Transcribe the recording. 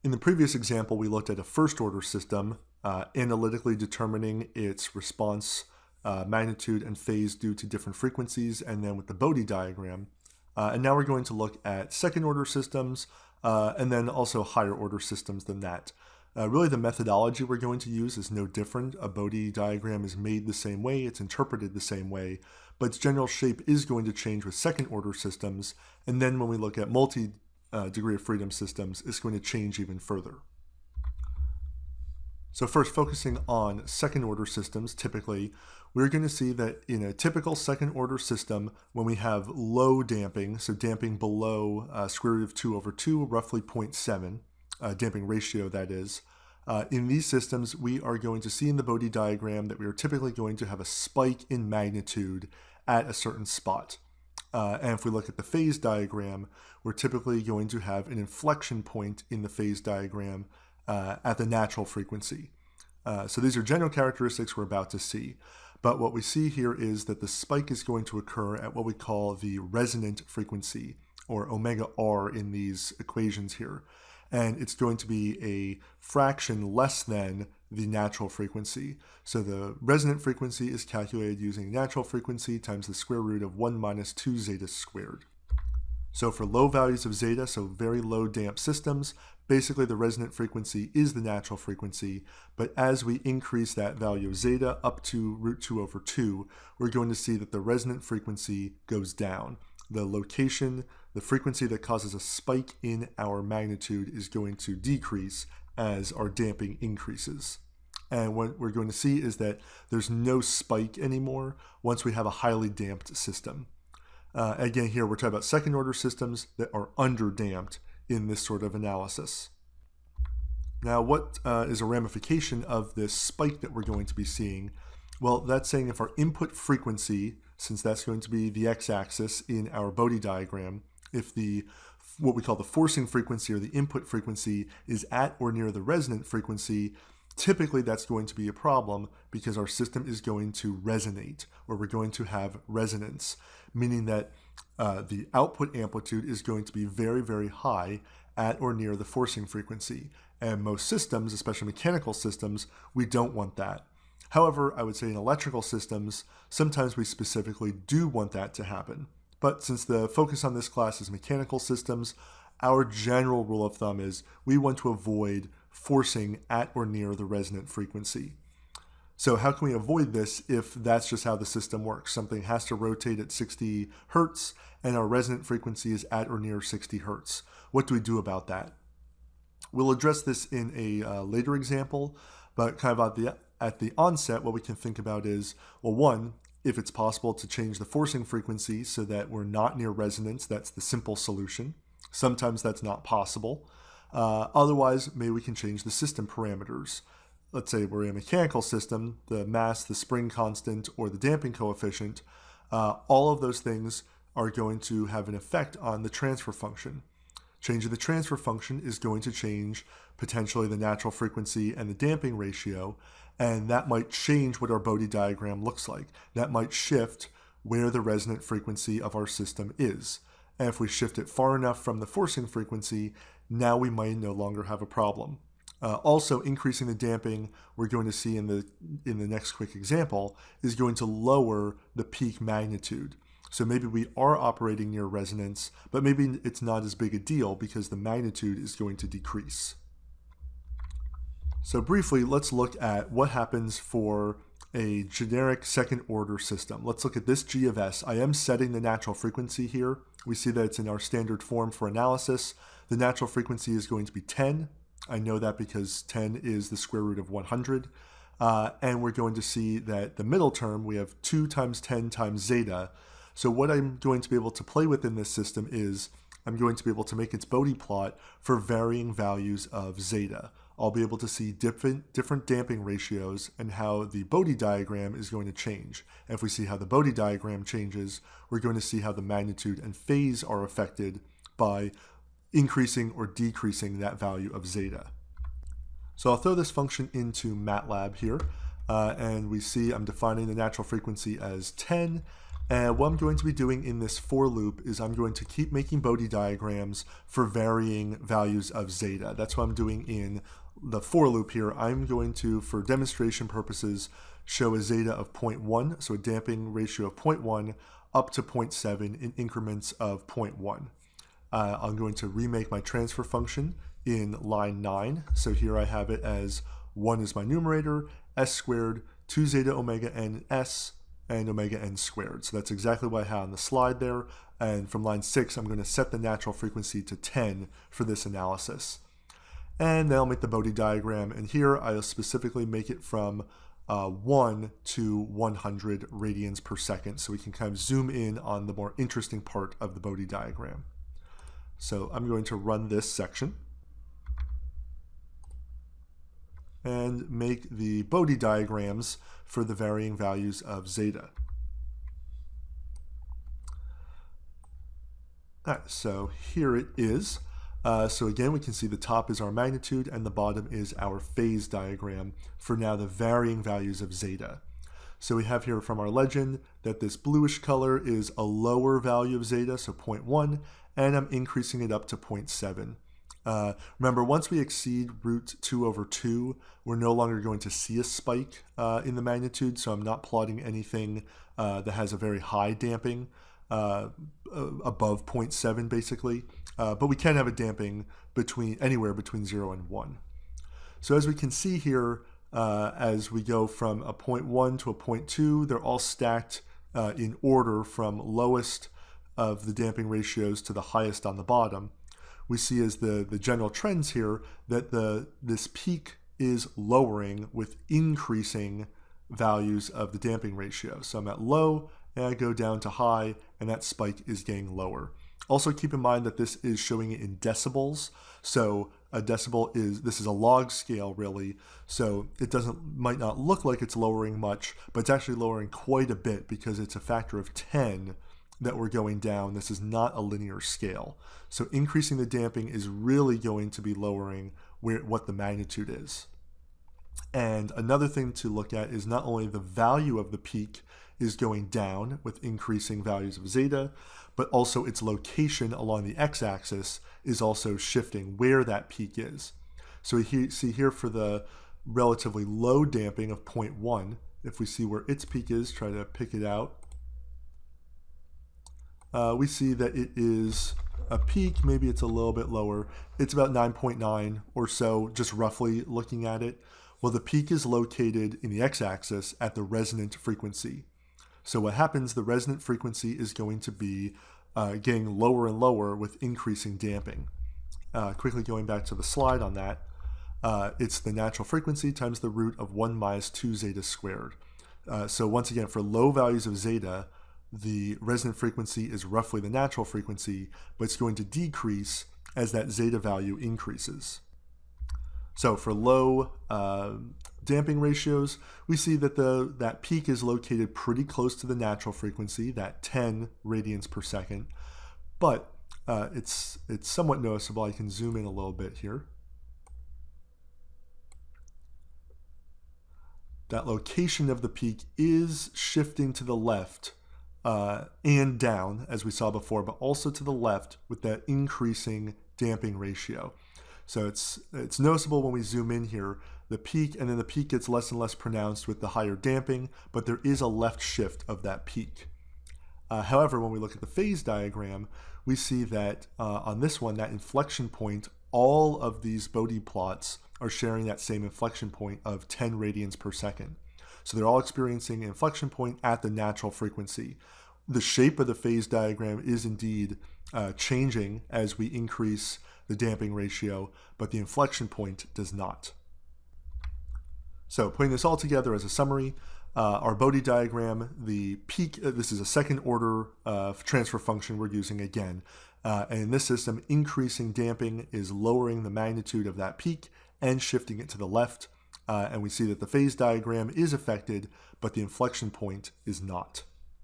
In the previous example, we looked at a first-order system, analytically determining its response, magnitude, and phase due to different frequencies, and then with the Bode diagram. And now we're going to look at second-order systems, and then also higher-order systems than that. Really, the methodology we're going to use is no different. A Bode diagram is made the same way, it's interpreted the same way, but its general shape is going to change with second-order systems, and then when we look at multi-degree of freedom systems, it's going to change even further. So first, focusing on second-order systems, typically, we're going to see that in a typical second-order system, when we have low damping, so damping below square root of 2 over 2, roughly 0.7, damping ratio that is, in these systems, we are going to see in the Bode diagram that we are typically going to have a spike in magnitude at a certain spot. And if we look at the phase diagram, we're typically going to have an inflection point in the phase diagram at the natural frequency. So these are general characteristics we're about to see. But what we see here is that the spike is going to occur at what we call the resonant frequency, or omega r in these equations here. And it's going to be a fraction less than the natural frequency. So the resonant frequency is calculated using natural frequency times the square root of 1 minus 2 zeta squared. So for low values of zeta, so very low damp systems, basically the resonant frequency is the natural frequency, but as we increase that value of zeta up to root 2 over 2, we're going to see that the resonant frequency goes down. The location, the frequency that causes a spike in our magnitude is going to decrease as our damping increases. And what we're going to see is that there's no spike anymore once we have a highly damped system. Again, here we're talking about second order systems that are underdamped in this sort of analysis. Now, what is a ramification of this spike that we're going to be seeing? Well, that's saying if our input frequency, since that's going to be the x-axis in our Bode diagram, if what we call the forcing frequency or the input frequency is at or near the resonant frequency, typically that's going to be a problem because our system is going to resonate, or we're going to have resonance, meaning that the output amplitude is going to be very, very high at or near the forcing frequency. And most systems, especially mechanical systems, we don't want that. However, I would say in electrical systems, sometimes we specifically do want that to happen. But since the focus on this class is mechanical systems, our general rule of thumb is we want to avoid forcing at or near the resonant frequency. So how can we avoid this if that's just how the system works? Something has to rotate at 60 hertz and our resonant frequency is at or near 60 hertz. What do we do about that? We'll address this in a later example, but kind of at the onset, what we can think about is, well, one, if it's possible to change the forcing frequency so that we're not near resonance, that's the simple solution. Sometimes that's not possible. Otherwise, maybe we can change the system parameters. Let's say we're in a mechanical system, the mass, the spring constant, or the damping coefficient. All of those things are going to have an effect on the transfer function. Changing the transfer function is going to change potentially the natural frequency and the damping ratio, and that might change what our Bode diagram looks like. That might shift where the resonant frequency of our system is. And if we shift it far enough from the forcing frequency, now we might no longer have a problem. Also, increasing the damping, we're going to see in the next quick example, is going to lower the peak magnitude. So maybe we are operating near resonance, but maybe it's not as big a deal because the magnitude is going to decrease. So briefly, let's look at what happens for a generic second order system. Let's look at this g of s. I am setting the natural frequency here. We see that it's in our standard form for analysis. The natural frequency is going to be 10. I know that because 10 is the square root of 100. And we're going to see that the middle term, we have 2 times 10 times zeta. So what I'm going to be able to play with in this system is I'm going to be able to make its Bode plot for varying values of zeta. I'll be able to see different damping ratios and how the Bode diagram is going to change. And if we see how the Bode diagram changes, we're going to see how the magnitude and phase are affected by increasing or decreasing that value of zeta. So I'll throw this function into MATLAB here, and we see I'm defining the natural frequency as 10, And what I'm going to be doing in this for loop is I'm going to keep making Bode diagrams for varying values of zeta. That's what I'm doing in the for loop here. I'm going to, for demonstration purposes, show a zeta of 0.1, so a damping ratio of 0.1 up to 0.7 in increments of 0.1. I'm going to remake my transfer function in line 9. So here I have it as 1 is my numerator, s squared, 2 zeta omega n s, and omega n squared. So that's exactly what I had on the slide there. And from line 6, I'm going to set the natural frequency to 10 for this analysis. And then I'll make the Bode diagram. And here I'll specifically make it from 1 to 100 radians per second. So we can kind of zoom in on the more interesting part of the Bode diagram. So I'm going to run this section and make the Bode diagrams for the varying values of zeta. All right, so here it is. So again, we can see the top is our magnitude and the bottom is our phase diagram for now the varying values of zeta. So we have here from our legend that this bluish color is a lower value of zeta, so 0.1, and I'm increasing it up to 0.7. Remember, once we exceed root 2 over 2, we're no longer going to see a spike in the magnitude, so I'm not plotting anything that has a very high damping above 0.7 basically, but we can have a damping anywhere between 0 and 1. So as we can see here, as we go from a 0.1 to a 0.2, they're all stacked in order from lowest of the damping ratios to the highest on the bottom. We see as the general trends here that this peak is lowering with increasing values of the damping ratio. So I'm at low and I go down to high and that spike is getting lower. Also keep in mind that this is showing it in decibels. So a decibel this is a log scale really. So it might not look like it's lowering much, but it's actually lowering quite a bit because it's a factor of 10 that we're going down. This is not a linear scale. So increasing the damping is really going to be lowering what the magnitude is. And another thing to look at is not only the value of the peak is going down with increasing values of zeta, but also its location along the x-axis is also shifting where that peak is. So we see here for the relatively low damping of 0.1, if we see where its peak is, try to pick it out, we see that it is a peak, maybe it's a little bit lower. It's about 9.9 or so, just roughly looking at it. Well, the peak is located in the x-axis at the resonant frequency. So what happens, the resonant frequency is going to be getting lower and lower with increasing damping. Quickly going back to the slide on that, it's the natural frequency times the root of 1 minus 2 zeta squared. So once again, for low values of zeta, the resonant frequency is roughly the natural frequency, but it's going to decrease as that zeta value increases. So for low damping ratios, we see that that peak is located pretty close to the natural frequency, that 10 radians per second, but it's somewhat noticeable. I can zoom in a little bit here. That location of the peak is shifting to the left and down, as we saw before, but also to the left with that increasing damping ratio. So it's noticeable when we zoom in here, the peak, and then the peak gets less and less pronounced with the higher damping, but there is a left shift of that peak. However, when we look at the phase diagram, we see that on this one, that inflection point, all of these Bode plots are sharing that same inflection point of 10 radians per second. So they're all experiencing an inflection point at the natural frequency. The shape of the phase diagram is indeed changing as we increase the damping ratio, but the inflection point does not. So putting this all together as a summary, our Bode diagram, the peak, this is a second order transfer function we're using again. And in this system, increasing damping is lowering the magnitude of that peak and shifting it to the left. And we see that the phase diagram is affected, but the inflection point is not.